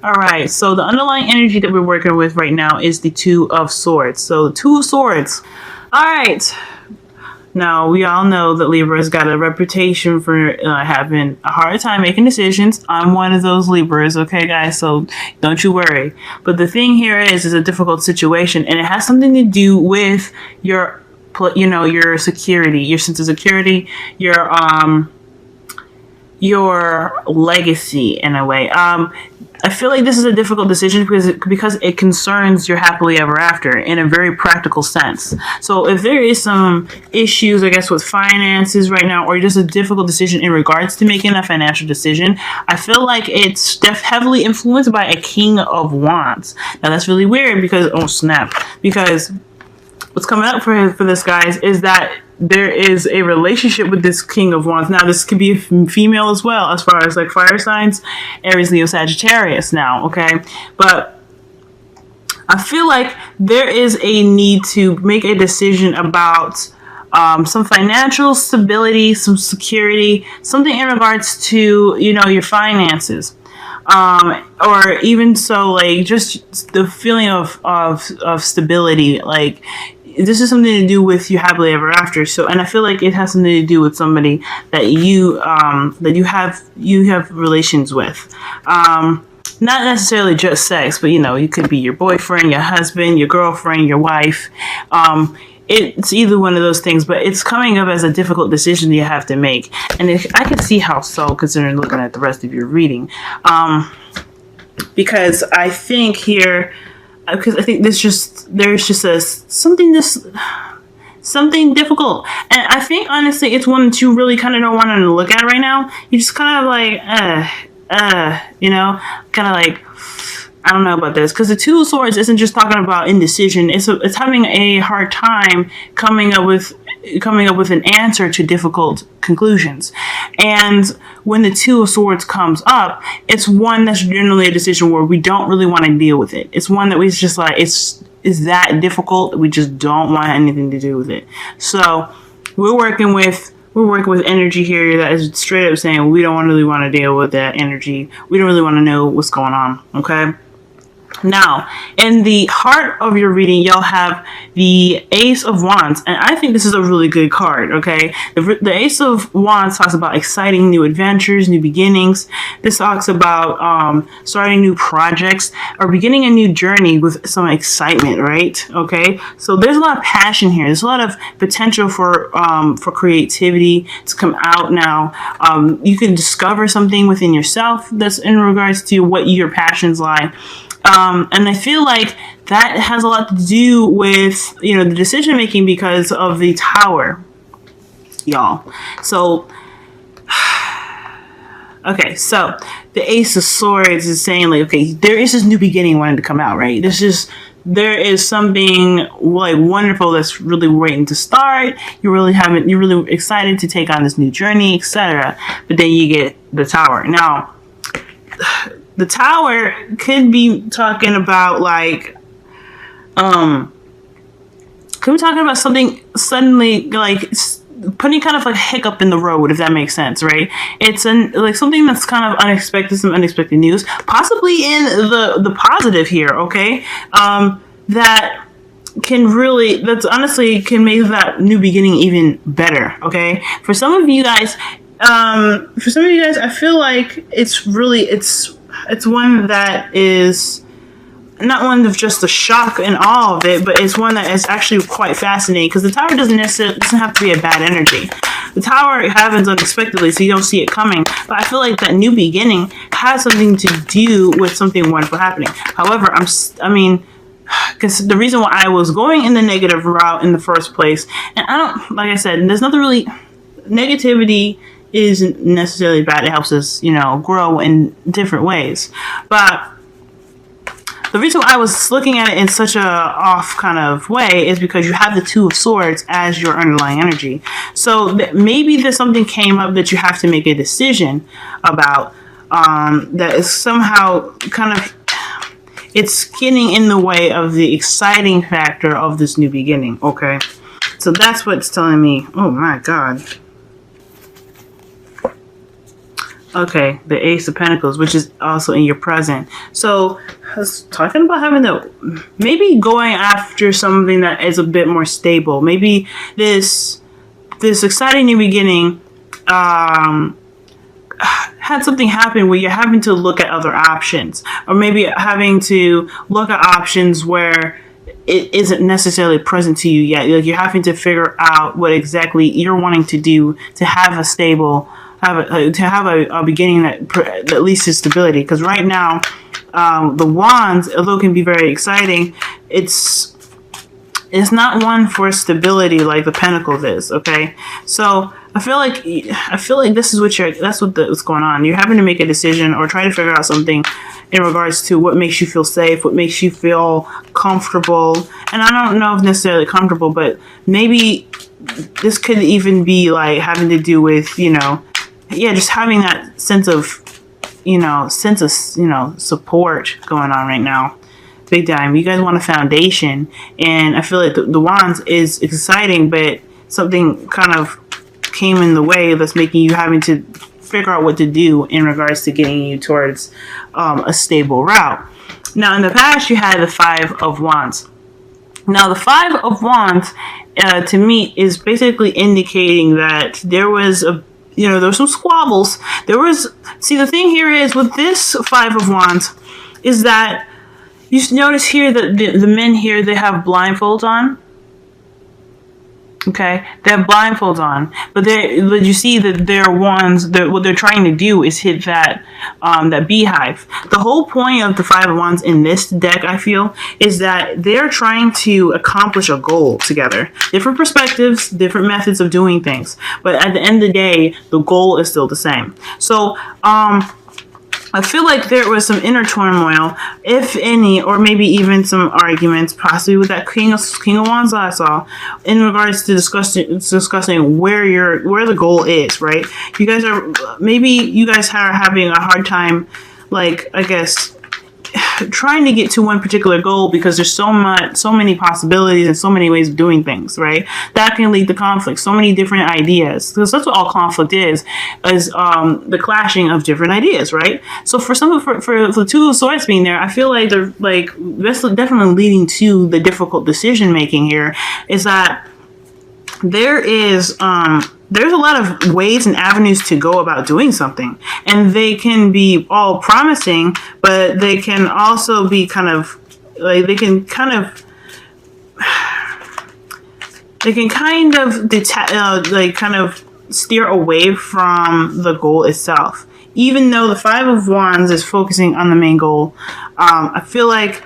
All right, so the underlying energy that we're working with right now is the Two of Swords. So the Two of Swords. All right. Now, we all know that Libra's got a reputation for having a hard time making decisions. I'm one of those Libras, okay, guys? So don't you worry. But the thing here is a difficult situation, and it has something to do with your, your security, your sense of security, your legacy in a way. I feel like this is a difficult decision because it concerns your happily ever after in a very practical sense. So if there is some issues, I guess, with finances right now, or just a difficult decision in regards to making a financial decision, I feel like it's heavily influenced by a King of Wands. Now that's really weird because, oh snap, because what's coming up for this, guys, is that there is a relationship with this King of Wands. Now, this could be a female as well, as far as like fire signs, Aries, Leo, Sagittarius now, okay? But I feel like there is a need to make a decision about some financial stability, some security, something in regards to, your finances. Or even so, like, just the feeling of stability, like, this is something to do with you happily ever after. So, and I feel like it has something to do with somebody that you have relations with. Not necessarily just sex, but it could be your boyfriend, your husband, your girlfriend, your wife. It's either one of those things, but it's coming up as a difficult decision you have to make. And I can see how so, considering looking at the rest of your reading. Because I think here, because I think there's just something difficult, and I think honestly it's one that you really kind of don't want to look at right now. You just kind of like kind of like, I don't know about this, because the Two of Swords isn't just talking about indecision. It's having a hard time coming up with an answer to difficult conclusions. And when the Two of Swords comes up, it's one that's generally a decision where we don't really want to deal with it. It's one that we just like, it's that difficult that we just don't want anything to do with it. So we're working with energy here that is straight up saying we don't really want to deal with that energy. We don't really want to know what's going on, okay? Now, in the heart of your reading, you'll have the Ace of Wands, and I think this is a really good card, okay? The Ace of Wands talks about exciting new adventures, new beginnings. This talks about starting new projects or beginning a new journey with some excitement, right? Okay, so there's a lot of passion here. There's a lot of potential for creativity to come out now. You can discover something within yourself that's in regards to what your passions lie. And I feel like that has a lot to do with, the decision making because of the Tower, y'all. So, okay, so the Ace of Swords is saying like, okay, there is this new beginning wanting to come out, right? There is something like wonderful that's really waiting to start. You're really excited to take on this new journey, etc. But then you get the Tower. Now, the Tower could be talking about like, could be talking about something suddenly like putting kind of like a hiccup in the road, if that makes sense, right? It's like something that's kind of unexpected, some unexpected news, possibly in the positive here, okay? That honestly can make that new beginning even better, okay? For some of you guys, I feel like it's one that is not one of just the shock and awe of it, but it's one that is actually quite fascinating, because the Tower doesn't have to be a bad energy. The Tower happens unexpectedly, so you don't see it coming. But I feel like that new beginning has something to do with something wonderful happening. However, because the reason why I was going in the negative route in the first place, and like I said, there's nothing really, negativity isn't necessarily bad. It helps us, grow in different ways. But the reason why I was looking at it in such a off kind of way is because you have the Two of Swords as your underlying energy. So maybe there's something came up that you have to make a decision about, that is somehow kind of, it's getting in the way of the exciting factor of this new beginning, okay? So that's what's telling me. Oh my God. Okay, the Ace of Pentacles, which is also in your present. So, I was talking about having to maybe going after something that is a bit more stable. Maybe this exciting new beginning had something happen where you're having to look at other options, or maybe having to look at options where it isn't necessarily present to you yet. Like you're having to figure out what exactly you're wanting to do to have a stable, to have a beginning that leads to stability. Because right now, the Wands, although it can be very exciting, it's not one for stability like the Pentacles is. Okay, so I feel like this is what's going on. You're having to make a decision or try to figure out something in regards to what makes you feel safe, what makes you feel comfortable. And I don't know if necessarily comfortable, but maybe this could even be like having to do with, just having that sense of support going on right now. Big time. You guys want a foundation, and I feel like the Wands is exciting, but something kind of came in the way that's making you having to figure out what to do in regards to getting you towards a stable route. Now, in the past, you had the Five of Wands. Now, the Five of Wands, to me, is basically indicating that there was there were some squabbles. The thing here is with this Five of Wands is that you notice here that the men here, they have blindfolds on. Okay, they have blindfolds on, but you see that their wands. What they're trying to do is hit that beehive. The whole point of the Five of Wands in this deck, I feel, is that they're trying to accomplish a goal together. Different perspectives, different methods of doing things, but at the end of the day, the goal is still the same. So, I feel like there was some inner turmoil, if any, or maybe even some arguments, possibly with that King of Wands I saw, in regards to discussing where the goal is. Right? You guys are having a hard time, like, I guess, trying to get to one particular goal because there's so many possibilities and so many ways of doing things, right? That can lead to conflict, so many different ideas. Because that's what all conflict is the clashing of different ideas, right? So for the Two of Swords being there, I feel like that's definitely leading to the difficult decision making here, is that there's a lot of ways and avenues to go about doing something, and they can be all promising, but they can also be kind of steer away from the goal itself. Even though the Five of Wands is focusing on the main goal, I feel like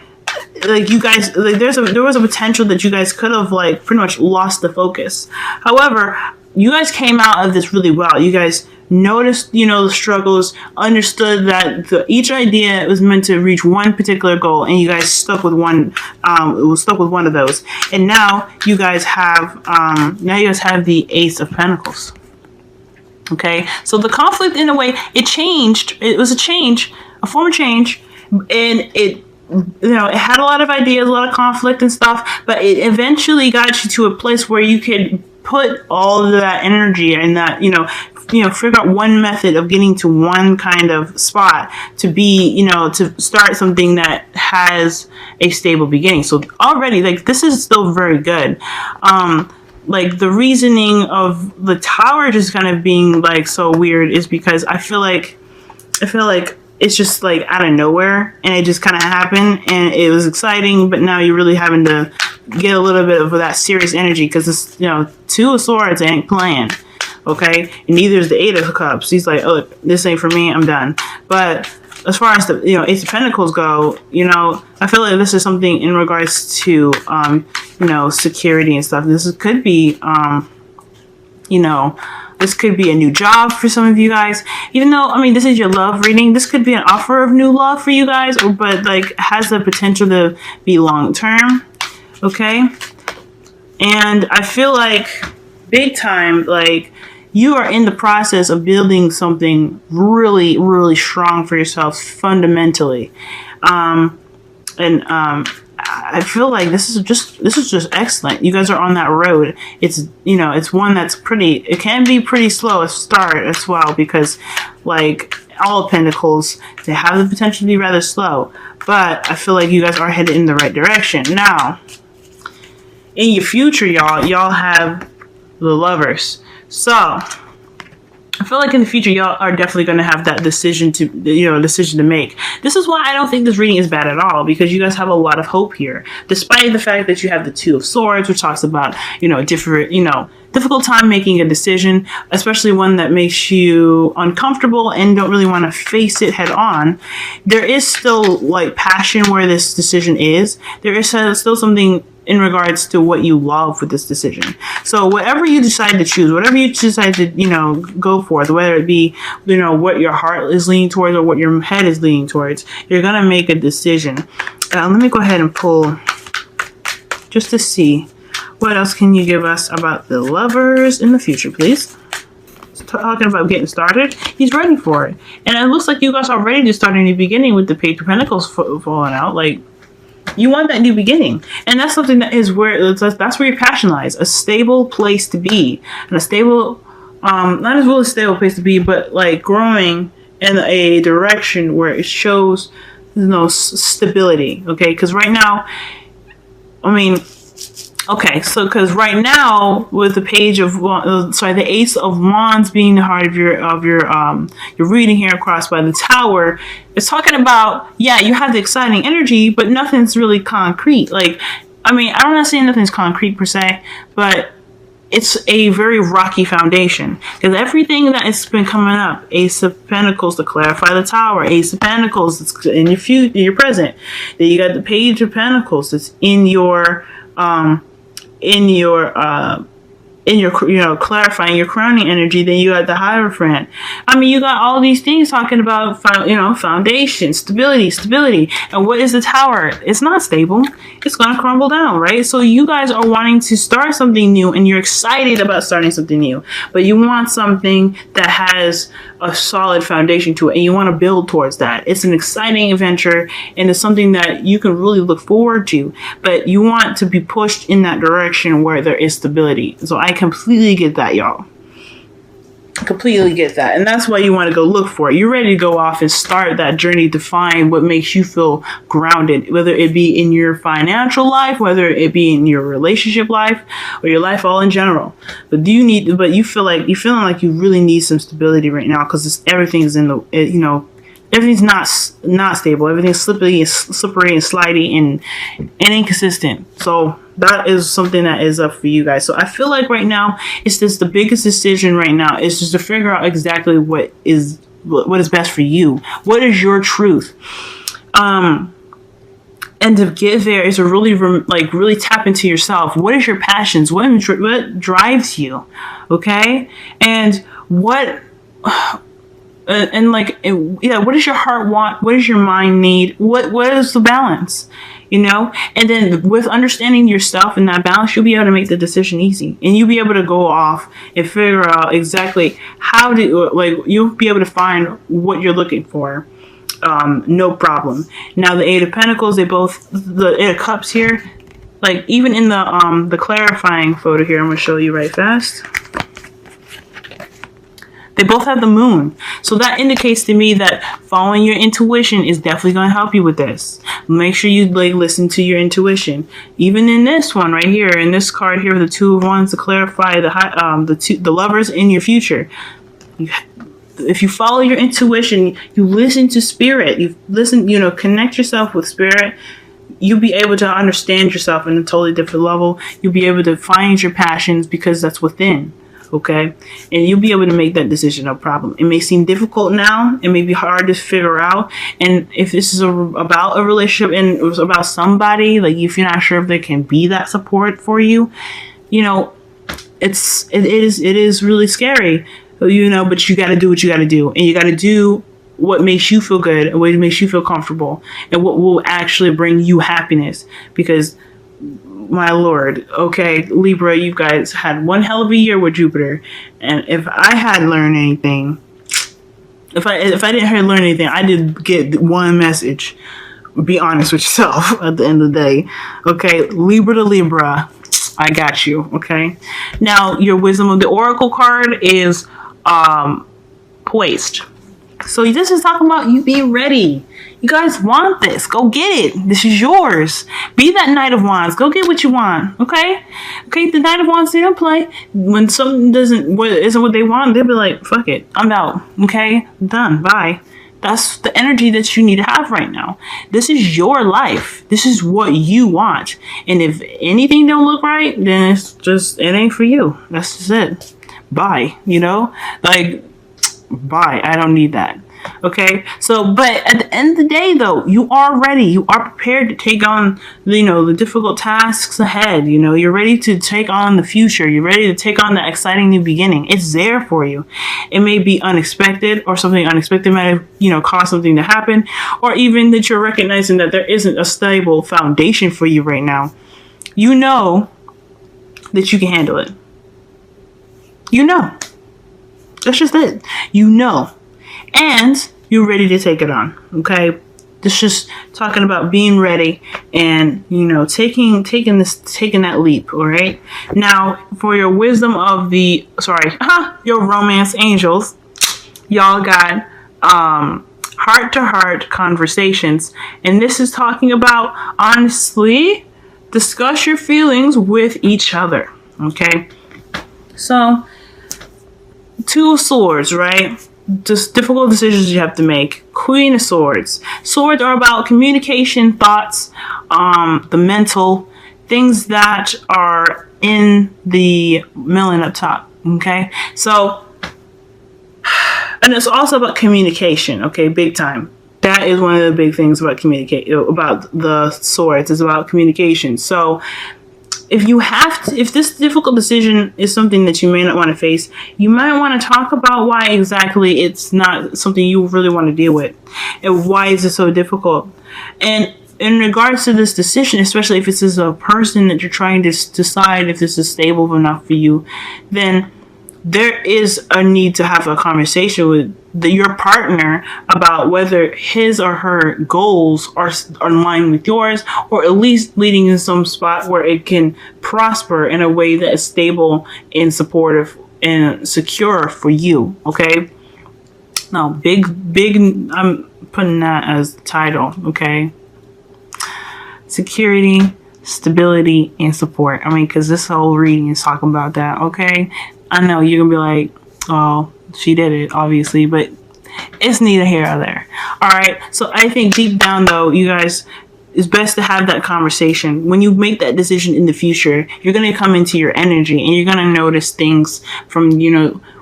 you guys, there was a potential that you guys could have pretty much lost the focus. However, you guys came out of this really well. You guys noticed, the struggles, understood that each idea was meant to reach one particular goal, and you guys stuck with one of those. And now you guys have the Ace of Pentacles. Okay, so the conflict, in a way, it changed. It was a form of change, and it had a lot of ideas, a lot of conflict and stuff, but it eventually got you to a place where you could put all of that energy and that, figure out one method of getting to one kind of spot to be, to start something that has a stable beginning. So already, this is still very good. The reasoning of the Tower just kind of being so weird is because I feel like it's just out of nowhere, and it just kind of happened, and it was exciting, but now you're really having to get a little bit of that serious energy, because this, Two of Swords ain't playing, okay? And neither is the Eight of Cups. He's like, oh, this ain't for me, I'm done. But as far as the Ace of Pentacles go, I feel like this is something in regards to security and stuff. This could be this could be a new job for some of you guys. Even though, this is your love reading, this could be an offer of new love for you guys, but has the potential to be long term. Okay? And I feel like big time, you are in the process of building something really, really strong for yourself fundamentally. I feel like this is just excellent. You guys are on that road. It's, you know, it's one that's it can be pretty slow to start as well, because like all Pentacles, they have the potential to be rather slow. But I feel like you guys are headed in the right direction. Now, in your future, y'all have the Lovers. So I feel like in the future, y'all are definitely going to have that decision to make. This is why I don't think this reading is bad at all, because you guys have a lot of hope here, despite the fact that you have the Two of Swords, which talks about, difficult time making a decision, especially one that makes you uncomfortable and don't really want to face it head on. There is still like passion where this decision is. There is still something in regards to what you love with this decision. So whatever you decide to choose, whatever you decide to, go for, whether it be, what your heart is leaning towards or what your head is leaning towards, you're going to make a decision. Let me go ahead and pull just to see what else can you give us about the Lovers in the future, please. Talking about getting started, he's ready for it. And it looks like you guys are ready to start a new beginning with the Page of Pentacles falling out. Like, you want that new beginning, and that's something that is that's where your passion lies. A stable place to be, and a stable, not as well a stable place to be, but like growing in a direction where it shows, stability. Okay, because right now, because right now with the the Ace of Wands being the heart of your reading here across by the Tower, it's talking about, you have the exciting energy, but nothing's really concrete. Like, I'm not saying nothing's concrete per se, but it's a very rocky foundation, because everything that has been coming up, Ace of Pentacles to clarify the Tower, Ace of Pentacles that's in your future, in your present. Then you got the Page of Pentacles that's in your clarifying your crowning energy. Then you got the Hierophant. You got all these things talking about, foundation, stability. And what is the Tower? It's not stable. It's going to crumble down, right? So you guys are wanting to start something new, and you're excited about starting something new, but you want something that has a solid foundation to it, and you want to build towards that. It's an exciting adventure, and it's something that you can really look forward to, but you want to be pushed in that direction where there is stability. So I completely get that, y'all. Completely get that. And that's why you want to go look for it. You're ready to go off and start that journey to find what makes you feel grounded, whether it be in your financial life, whether it be in your relationship life, or your life all in general. But you're feeling like you really need some stability right now, because everything's everything's not stable. Everything's slippery and slidey and inconsistent. So that is something that is up for you guys. So I feel like right now, it's just the biggest decision right now is just to figure out exactly what is best for you. What is your truth? And to get there is to really tap into yourself. What is your passions? What drives you? Okay, and what does your heart want? What does your mind need? What is the balance? And then with understanding yourself and that balance, you'll be able to make the decision easy, and you'll be able to go off and figure out exactly you'll be able to find what you're looking for. No problem. Now the Eight of Pentacles, the Eight of Cups here, like even in the clarifying photo here, I'm going to show you right fast. They both have the Moon. So that indicates to me that following your intuition is definitely going to help you with this. Make sure you listen to your intuition. Even in this one right here, in this card here, the Two of Wands to clarify the Lovers in your future. If you follow your intuition, you listen to spirit, connect yourself with spirit, you'll be able to understand yourself in a totally different level. You'll be able to find your passions because that's within. Okay, and you'll be able to make that decision, no problem. It may seem difficult now, it may be hard to figure out, and if this is about a relationship and it was about somebody, like if you're not sure if there can be that support for you, it is really scary, but you got to do what you got to do, and you got to do what makes you feel good and what makes you feel comfortable, and what will actually bring you happiness. Because my lord, okay, Libra, you guys had one hell of a year with Jupiter, and if I had learned anything, if I didn't learn anything, I did get one message. be honest with yourself at the end of the day. Okay, Libra to Libra, I got you. Okay, now your wisdom of the oracle card is poised. So this is talking about you being ready. You guys want this. Go get it. This is yours. Be that Knight of Wands. Go get what you want. Okay? Okay, the Knight of Wands, they don't play. When something isn't what they want, they'll be like, fuck it. I'm out. Okay? I'm done. Bye. That's the energy that you need to have right now. This is your life. This is what you want. And if anything don't look right, then it's just, it ain't for you. That's just it. Bye. You know? Like, bye. I don't need that. Okay, so but at the end of the day, though, you are ready. You are prepared to take on, the difficult tasks ahead. You're ready to take on the future. You're ready to take on that exciting new beginning. It's there for you. It may be unexpected, or something unexpected might have, caused something to happen, or even that you're recognizing that there isn't a stable foundation for you right now. You know that you can handle it. That's just it. And you're ready to take it on. Okay, this just talking about being ready and taking that leap. All right. Now for your wisdom of your romance angels, y'all got heart-to-heart conversations, and this is talking about honestly discuss your feelings with each other. Okay, so Two of Swords, right? Just difficult decisions you have to make. Queen of Swords. Swords are about communication, thoughts, the mental things that are in the melon up top. Okay, so, and it's also about communication. Okay, big time. That is one of the big things about about the Swords. Is about communication. So, if this difficult decision is something that you may not want to face, you might want to talk about why exactly it's not something you really want to deal with, and why is it so difficult. And in regards to this decision, especially if this is a person that you're trying to decide if this is stable enough for you, then there is a need to have a conversation with your partner about whether his or her goals are in line with yours, or at least leading in some spot where it can prosper in a way that is stable and supportive and secure for you. Okay. Now, big, I'm putting that as the title. Okay. Security, stability, and support. I mean, because this whole reading is talking about that. Okay. I know you're going to be like, oh, she did it, obviously, but it's neither here nor there. All right. So I think deep down, though, you guys, it's best to have that conversation. When you make that decision in the future, you're going to come into your energy, and you're going to notice things from,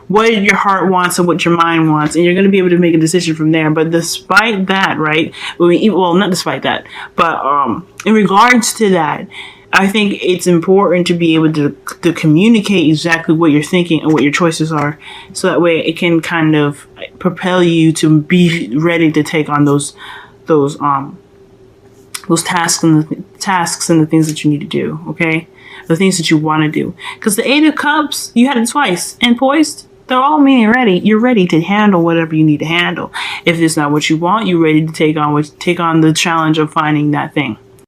what your heart wants and what your mind wants, and you're going to be able to make a decision from there. But despite that, right? Well, not despite that, but in regards to that, I think it's important to be able to communicate exactly what you're thinking and what your choices are, so that way it can kind of propel you to be ready to take on those tasks and the things that you need to do. Okay, the things that you want to do. Because the Eight of Cups, you had it twice, and poised. They're all meaning ready. You're ready to handle whatever you need to handle. If it's not what you want, you're ready to take on the challenge of finding that thing.